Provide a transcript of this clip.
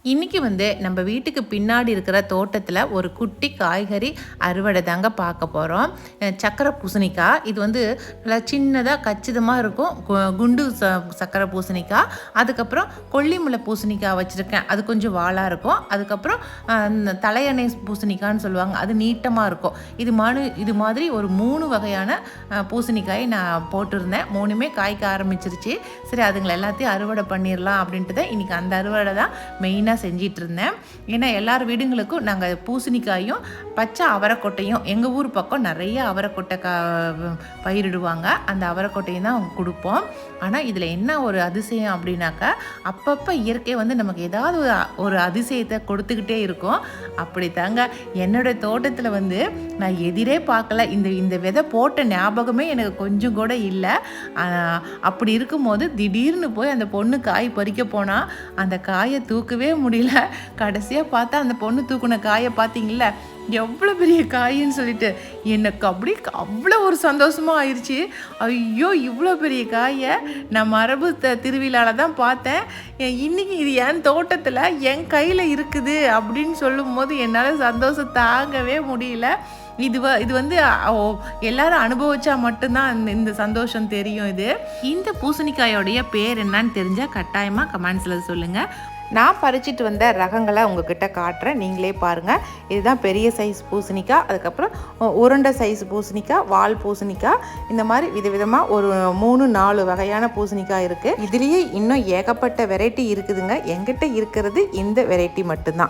இன்னைக்கு நம்ம வீட்டுக்கு பின்னாடி இருக்கிற தோட்டத்தில் ஒரு குட்டி காய்கறி அறுவடை தாங்க பார்க்க போகிறோம். சக்கரை பூசணிக்காய் இது நல்லா சின்னதாக கச்சிதமாக இருக்கும். குண்டு சக்கரை பூசணிக்காய், அதுக்கப்புறம் கொல்லிமலை பூசணிக்காய் வச்சுருக்கேன், அது கொஞ்சம் வாளாக இருக்கும். அதுக்கப்புறம் தலையணை பூசணிக்காய்னு சொல்லுவாங்க, அது நீட்டமாக இருக்கும். இது மாதிரி ஒரு 3 வகையான பூசணிக்காயை நான் போட்டிருந்தேன். 3மே காய்க்க ஆரம்பிச்சிருச்சு. சரி, அதுங்களை எல்லாத்தையும் அறுவடை பண்ணிடலாம் அப்படின்ட்டு தான் இன்றைக்கி அந்த அறுவடை தான் மெயினாக செஞ்சிட்டு இருந்தேன். ஏன்னா எல்லார் வீடுங்களுக்கும் நாங்கள் பூசணிக்காயும் பச்சை அவரைக்கொட்டையும், எங்கள் ஊர் பக்கம் நிறைய அவரைக்கொட்டை பயிரிடுவாங்க, அந்த அவரைக்கொட்டையும் தான் அவங்க கொடுப்போம். ஆனால் இதில் என்ன ஒரு அதிசயம் அப்படின்னாக்கா, அப்பப்போ இயற்கை நமக்கு ஏதாவது ஒரு அதிசயத்தை கொடுத்துக்கிட்டே இருக்கும். அப்படி தாங்க என்னோட தோட்டத்தில் நான் எதிரே பார்க்கல. இந்த விதை போட்ட ஞாபகமே எனக்கு கொஞ்சம் கூட இல்லை. அப்படி இருக்கும்போது திடீர்னு போய் அந்த பொண்ணு காய் பறிக்க போனால் அந்த காயை தூக்கவே முடியல. கடைசியாக பார்த்தா அந்த பொண்ணு தூக்குன காயை பார்த்தீங்கள, எவ்வளோ பெரிய காயின்னு சொல்லிட்டு எனக்கு அவ்வளோ ஒரு சந்தோஷமாக ஆயிடுச்சு. ஐயோ, இவ்வளோ பெரிய காயை நான் மரபு திருவிழாவில் தான் பார்த்தேன். இன்றைக்கி இது என் தோட்டத்தில் என் கையில் இருக்குது அப்படின்னு சொல்லும் போது என்னால் சந்தோஷம் தாங்கவே முடியல. இது எல்லாரும் அனுபவிச்சா மட்டும்தான் இந்த சந்தோஷம் தெரியும். இந்த பூசணிக்காயோடைய பேர் என்னன்னு தெரிஞ்சால் கட்டாயமாக கமெண்ட்ஸில் சொல்லுங்கள். நான் பறிச்சிட்டு வந்த ரகங்களை உங்ககிட்ட காட்டுறேன், நீங்களே பாருங்கள். இதுதான் பெரிய சைஸ் பூசணிக்காய், அதுக்கப்புறம் உருண்டை சைஸ் பூசணிக்காய், வால் பூசணிக்காய், இந்த மாதிரி விதவிதமாக ஒரு 3-4 வகையான பூசணிக்காய் இருக்குது. இதுலேயே இன்னும் ஏகப்பட்ட வெரைட்டி இருக்குதுங்க. எங்கிட்ட இருக்கிறது இந்த வெரைட்டி மட்டும்தான்.